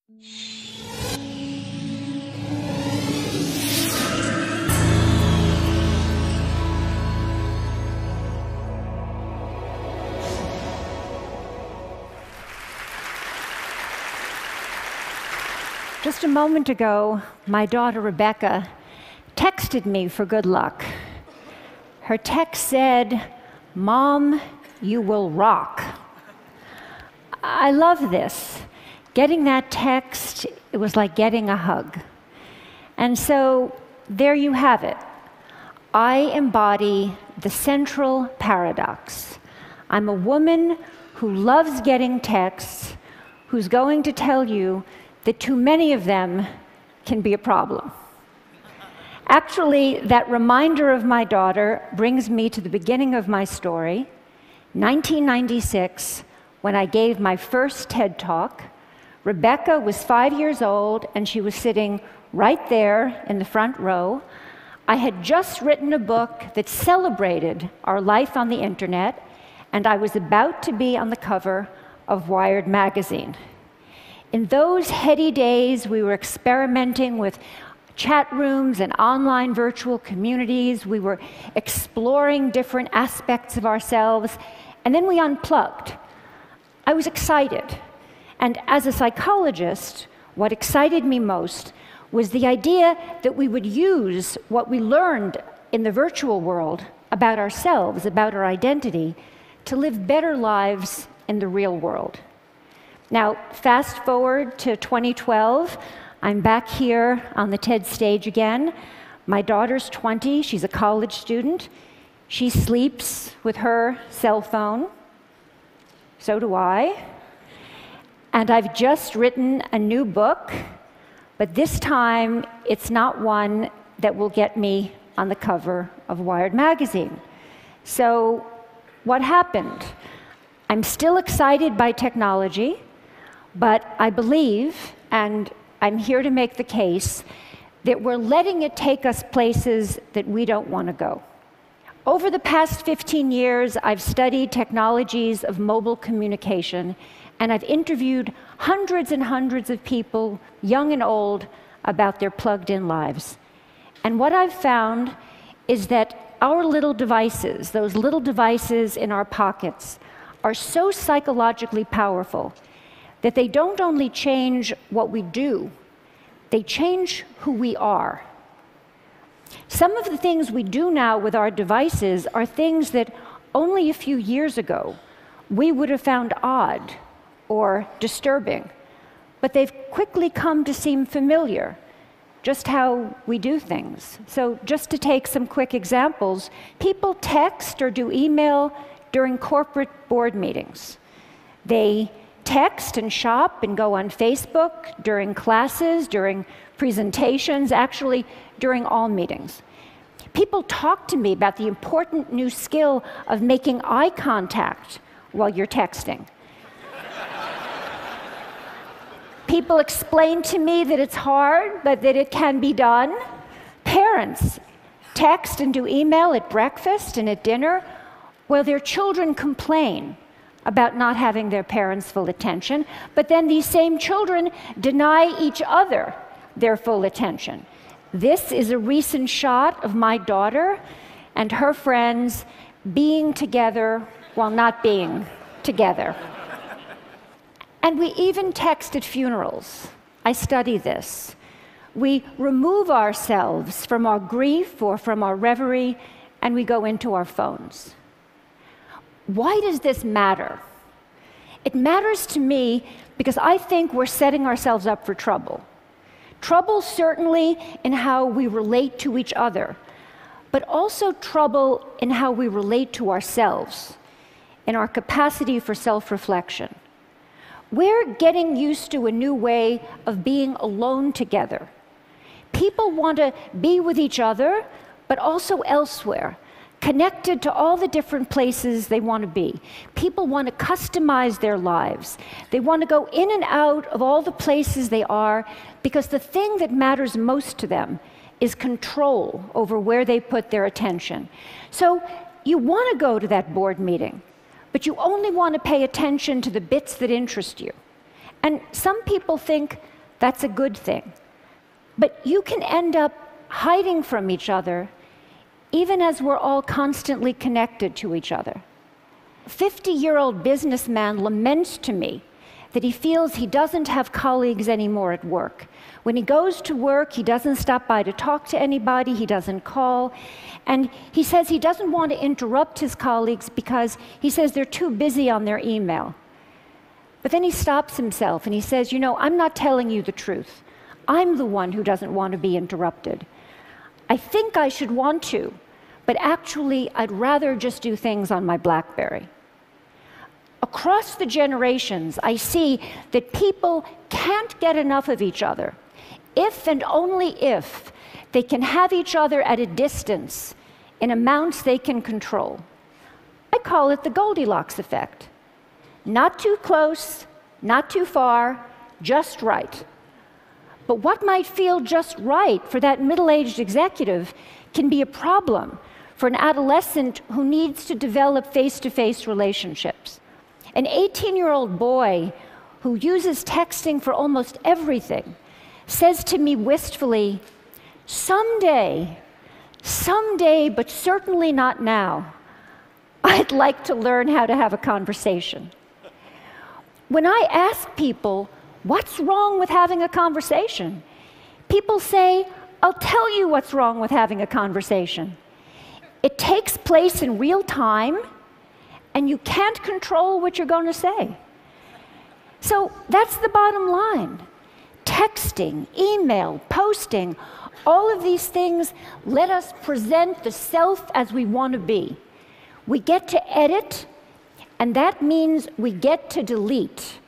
Just a moment ago, my daughter Rebecca texted me for good luck. Her text said, "Mom, you will rock." I love this. Getting that text, it was like getting a hug. And so there you have it. I embody the central paradox. I'm a woman who loves getting texts, who's going to tell you that too many of them can be a problem. Actually, that reminder of my daughter brings me to the beginning of my story, 1996, when I gave my first TED Talk. Rebecca was 5 years old, and she was sitting right there in the front row. I had just written a book that celebrated our life on the internet, and I was about to be on the cover of Wired magazine. In those heady days, we were experimenting with chat rooms and online virtual communities. We were exploring different aspects of ourselves, and then we unplugged. I was excited. And as a psychologist, what excited me most was the idea that we would use what we learned in the virtual world about ourselves, about our identity, to live better lives in the real world. Now, fast forward to 2012, I'm back here on the TED stage again. My daughter's 20, she's a college student. She sleeps with her cell phone. So do I. And I've just written a new book, but this time it's not one that will get me on the cover of Wired magazine. So what happened? I'm still excited by technology, but I believe, and I'm here to make the case, that we're letting it take us places that we don't want to go. Over the past 15 years, I've studied technologies of mobile communication, and I've interviewed hundreds and hundreds of people, young and old, about their plugged-in lives. And what I've found is that our little devices, those little devices in our pockets, are so psychologically powerful that they don't only change what we do, they change who we are. Some of the things we do now with our devices are things that only a few years ago we would have found odd or disturbing, but they've quickly come to seem familiar, just how we do things. So just to take some quick examples, people text or do email during corporate board meetings. They text and shop and go on Facebook during classes, during presentations, actually during all meetings. People talk to me about the important new skill of making eye contact while you're texting. People explain to me that it's hard, but that it can be done. Parents text and do email at breakfast and at dinner while their children complain about not having their parents' full attention, but then these same children deny each other their full attention. This is a recent shot of my daughter and her friends being together while not being together. And we even text at funerals. I study this. We remove ourselves from our grief or from our reverie, and we go into our phones. Why does this matter? It matters to me because I think we're setting ourselves up for trouble. Trouble certainly in how we relate to each other, but also trouble in how we relate to ourselves, in our capacity for self-reflection. We're getting used to a new way of being alone together. People want to be with each other, but also elsewhere, connected to all the different places they want to be. People want to customize their lives. They want to go in and out of all the places they are because the thing that matters most to them is control over where they put their attention. So you want to go to that board meeting, but you only want to pay attention to the bits that interest you. And some people think That's a good thing. But you can end up hiding from each other even as we're all constantly connected to each other. A 50-year-old businessman laments to me that he feels he doesn't have colleagues anymore at work. When he goes to work, he doesn't stop by to talk to anybody, he doesn't call, and he says he doesn't want to interrupt his colleagues because he says they're too busy on their email. But then he stops himself and he says, you know, I'm not telling you the truth. I'm the one who doesn't want to be interrupted. I think I should want to, but actually I'd rather just do things on my BlackBerry. Across the generations, I see that people can't get enough of each other if and only if they can have each other at a distance in amounts they can control. I call it the Goldilocks effect. Not too close, not too far, just right. But what might feel just right for that middle-aged executive can be a problem for an adolescent who needs to develop face-to-face relationships. An 18-year-old boy who uses texting for almost everything says to me wistfully, someday, but certainly not now, I'd like to learn how to have a conversation. When I ask people, what's wrong with having a conversation? People say, I'll tell you what's wrong with having a conversation. It takes place in real time, and you can't control what you're going to say. So that's the bottom line. Texting, email, posting, all of these things let us present the self as we want to be. We get to edit, and that means we get to delete.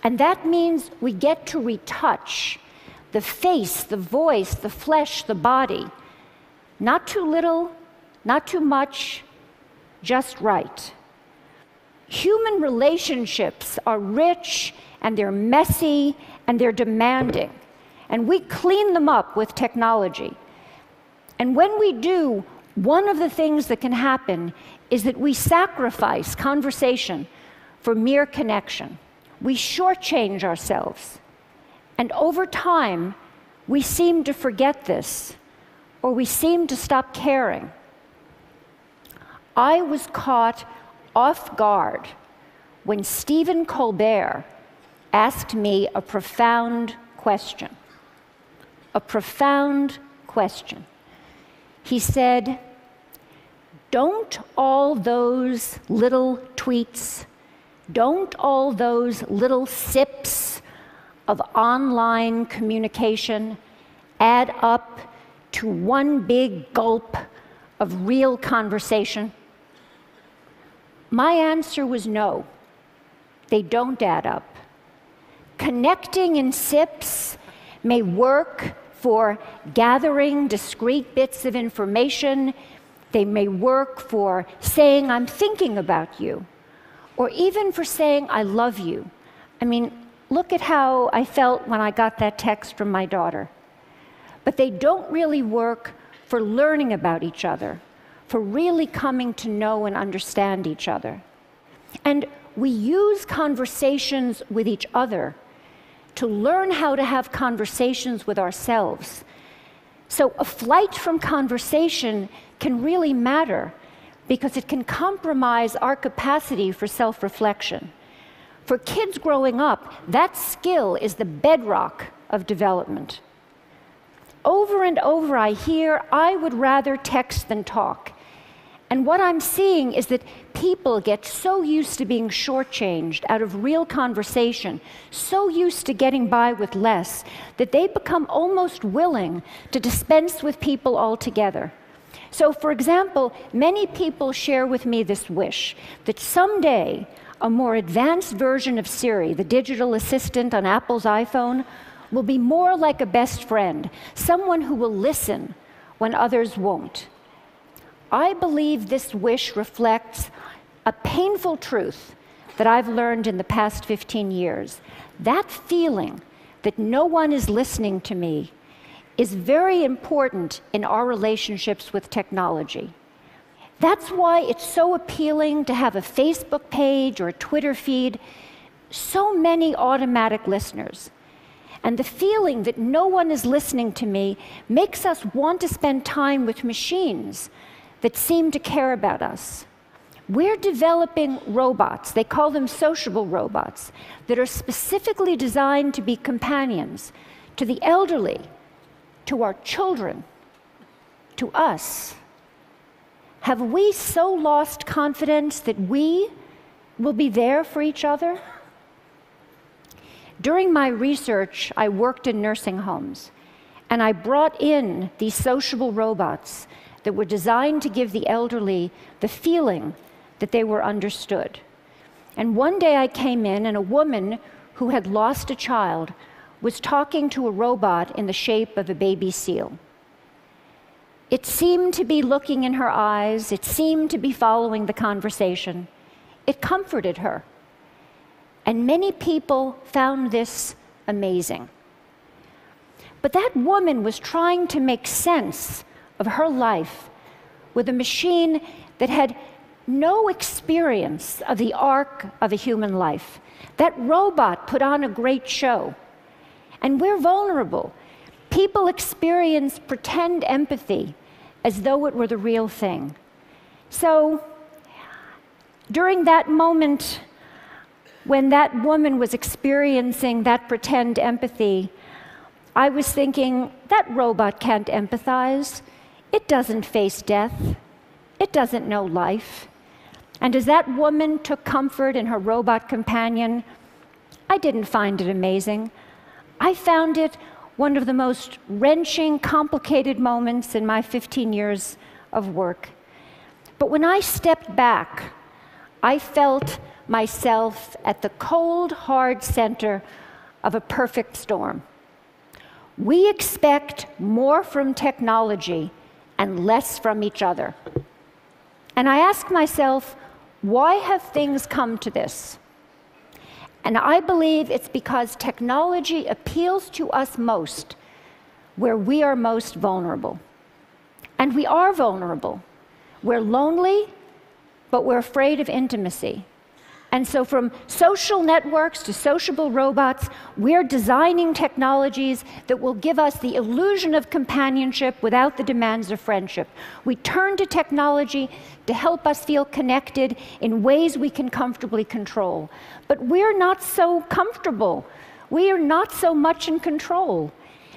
And that means we get to retouch the face, the voice, the flesh, the body. Not too little, not too much, just right. Human relationships are rich, and they're messy, and they're demanding. And we clean them up with technology. And when we do, one of the things that can happen is that we sacrifice conversation for mere connection. We shortchange ourselves. And over time, we seem to forget this, or we seem to stop caring. I was caught off guard when Stephen Colbert asked me a profound question. A profound question. He said, don't all those little tweets, don't all those little sips of online communication add up to one big gulp of real conversation? My answer was no, they don't add up. Connecting in sips may work for gathering discrete bits of information. They may work for saying, I'm thinking about you, or even for saying, I love you. I mean, look at how I felt when I got that text from my daughter. But they don't really work for learning about each other, for really coming to know and understand each other. And we use conversations with each other to learn how to have conversations with ourselves. So a flight from conversation can really matter because it can compromise our capacity for self-reflection. For kids growing up, that skill is the bedrock of development. Over and over I hear, I would rather text than talk. And what I'm seeing is that people get so used to being shortchanged out of real conversation, so used to getting by with less, that they become almost willing to dispense with people altogether. So, for example, many people share with me this wish that someday a more advanced version of Siri, the digital assistant on Apple's iPhone, will be more like a best friend, someone who will listen when others won't. I believe this wish reflects a painful truth that I've learned in the past 15 years. That feeling that no one is listening to me is very important in our relationships with technology. That's why it's so appealing to have a Facebook page or a Twitter feed, so many automatic listeners. And the feeling that no one is listening to me makes us want to spend time with machines that seem to care about us. We're developing robots, they call them sociable robots, that are specifically designed to be companions to the elderly, to our children, to us. Have we so lost confidence that we will be there for each other? During my research, I worked in nursing homes, and I brought in these sociable robots that were designed to give the elderly the feeling that they were understood. And one day I came in, and a woman who had lost a child was talking to a robot in the shape of a baby seal. It seemed to be looking in her eyes. It seemed to be following the conversation. It comforted her. And many people found this amazing. But that woman was trying to make sense of her life with a machine that had no experience of the arc of a human life. That robot put on a great show. And we're vulnerable. People experience pretend empathy as though it were the real thing. So, during that moment, when that woman was experiencing that pretend empathy, I was thinking, that robot can't empathize. It doesn't face death. It doesn't know life. And as that woman took comfort in her robot companion, I didn't find it amazing. I found it one of the most wrenching, complicated moments in my 15 years of work. But when I stepped back, I felt myself at the cold, hard center of a perfect storm. We expect more from technology and less from each other. And I ask myself, why have things come to this? And I believe it's because technology appeals to us most where we are most vulnerable. And we are vulnerable. We're lonely, but we're afraid of intimacy. And so from social networks to sociable robots, we're designing technologies that will give us the illusion of companionship without the demands of friendship. We turn to technology to help us feel connected in ways we can comfortably control. But we're not so comfortable. We are not so much in control.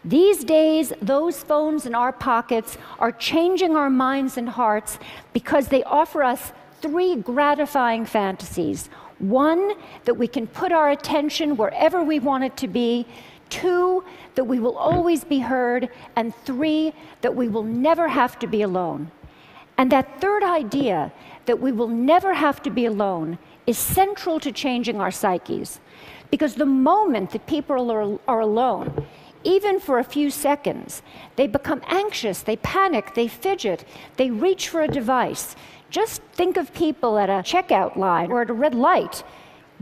These days, those phones in our pockets are changing our minds and hearts because they offer us three gratifying fantasies. One, that we can put our attention wherever we want it to be. Two, that we will always be heard. And three, that we will never have to be alone. And that third idea, that we will never have to be alone, is central to changing our psyches. Because the moment that people are alone, even for a few seconds, they become anxious, they panic, they fidget, they reach for a device. Just think of people at a checkout line or at a red light.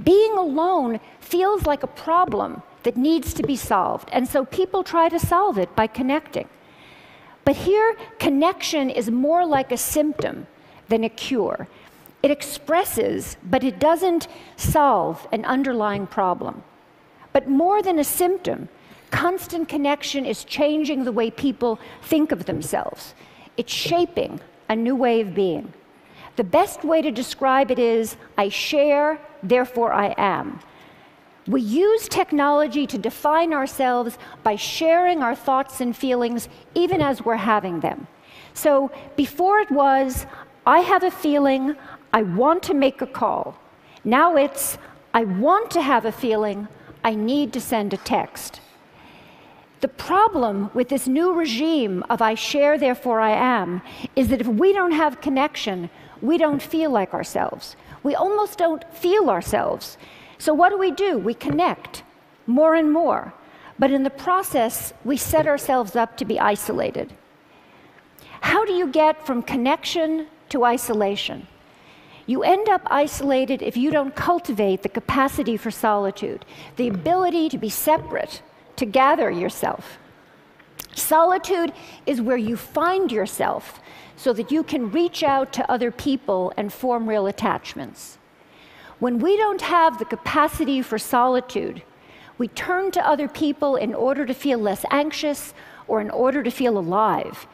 Being alone feels like a problem that needs to be solved, and so people try to solve it by connecting. But here, connection is more like a symptom than a cure. It expresses, but it doesn't solve an underlying problem. But more than a symptom, constant connection is changing the way people think of themselves. It's shaping a new way of being. The best way to describe it is, I share, therefore I am. We use technology to define ourselves by sharing our thoughts and feelings even as we're having them. So before it was, I have a feeling, I want to make a call. Now it's, I want to have a feeling, I need to send a text. The problem with this new regime of I share, therefore I am, is that if we don't have connection, we don't feel like ourselves. We almost don't feel ourselves. So what do? We connect more and more. But in the process, we set ourselves up to be isolated. How do you get from connection to isolation? You end up isolated if you don't cultivate the capacity for solitude, the ability to be separate, to gather yourself. Solitude is where you find yourself so that you can reach out to other people and form real attachments. When we don't have the capacity for solitude, We turn to other people in order to feel less anxious or in order to feel alive.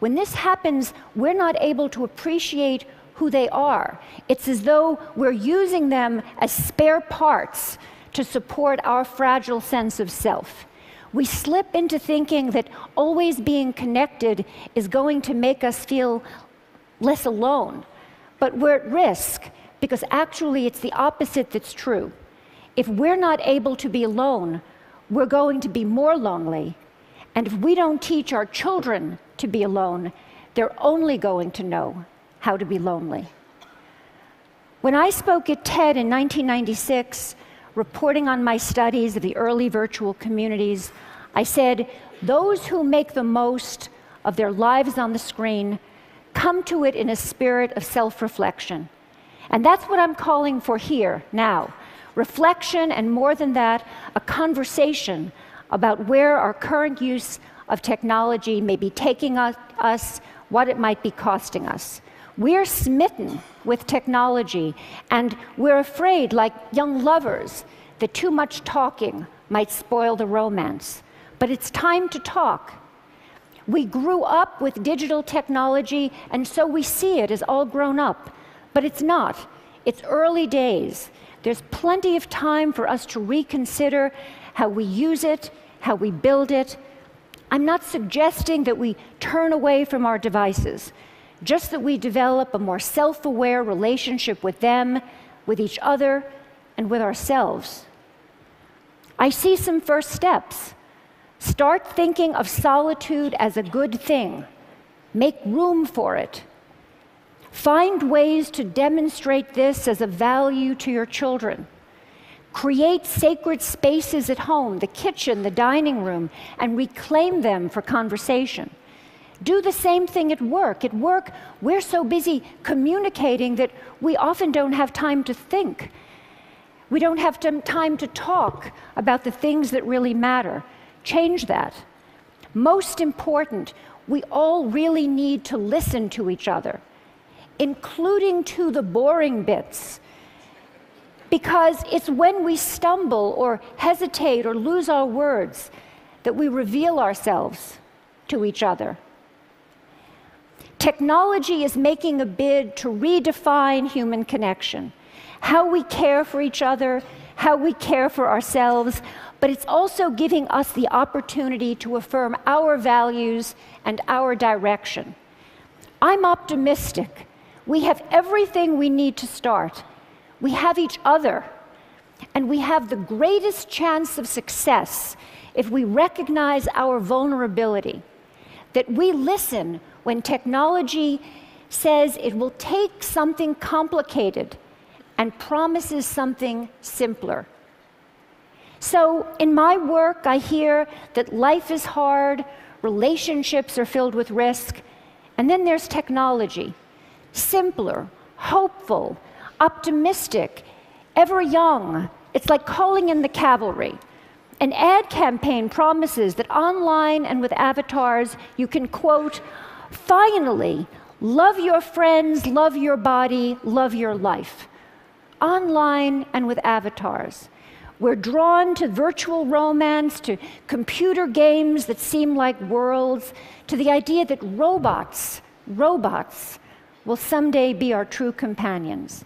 When this happens, we're not able to appreciate who they are. It's as though we're using them as spare parts to support our fragile sense of self. We slip into thinking that always being connected is going to make us feel less alone. But we're at risk, because actually it's the opposite that's true. If we're not able to be alone, we're going to be more lonely. And if we don't teach our children to be alone, they're only going to know how to be lonely. When I spoke at TED in 1996, reporting on my studies of the early virtual communities, I said, those who make the most of their lives on the screen come to it in a spirit of self-reflection. And that's what I'm calling for here, now. Reflection, and more than that, a conversation about where our current use of technology may be taking us, what it might be costing us. We're smitten with technology, and we're afraid, like young lovers, that too much talking might spoil the romance. But it's time to talk. We grew up with digital technology, and so we see it as all grown up. But it's not. It's early days. There's plenty of time for us to reconsider how we use it, how we build it. I'm not suggesting that we turn away from our devices, just that we develop a more self-aware relationship with them, with each other, and with ourselves. I see some first steps. Start thinking of solitude as a good thing. Make room for it. Find ways to demonstrate this as a value to your children. Create sacred spaces at home, the kitchen, the dining room, and reclaim them for conversation. Do the same thing at work. At work, we're so busy communicating that we often don't have time to think. We don't have time to talk about the things that really matter. Change that. Most important, we all really need to listen to each other, including to the boring bits. Because it's when we stumble or hesitate or lose our words that we reveal ourselves to each other. Technology is making a bid to redefine human connection, how we care for each other, how we care for ourselves, but it's also giving us the opportunity to affirm our values and our direction. I'm optimistic. We have everything we need to start. We have each other, and we have the greatest chance of success if we recognize our vulnerability, that we listen when technology says it will take something complicated and promises something simpler. So in my work, I hear that life is hard, relationships are filled with risk, and then there's technology. Simpler, hopeful, optimistic, ever young. It's like calling in the cavalry. An ad campaign promises that online and with avatars, you can, quote, finally, love your friends, love your body, love your life. Online and with avatars. We're drawn to virtual romance, to computer games that seem like worlds, to the idea that robots will someday be our true companions.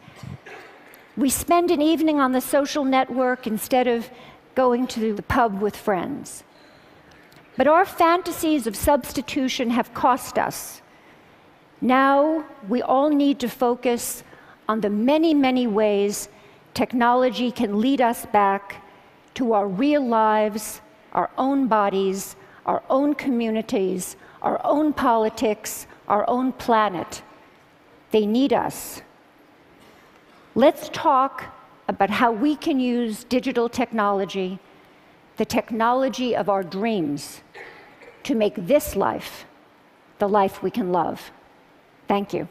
We spend an evening on the social network instead of going to the pub with friends. But our fantasies of substitution have cost us. Now we all need to focus on the many, many ways technology can lead us back to our real lives, our own bodies, our own communities, our own politics, our own planet. They need us. Let's talk about how we can use digital technology, the technology of our dreams, to make this life the life we can love. Thank you.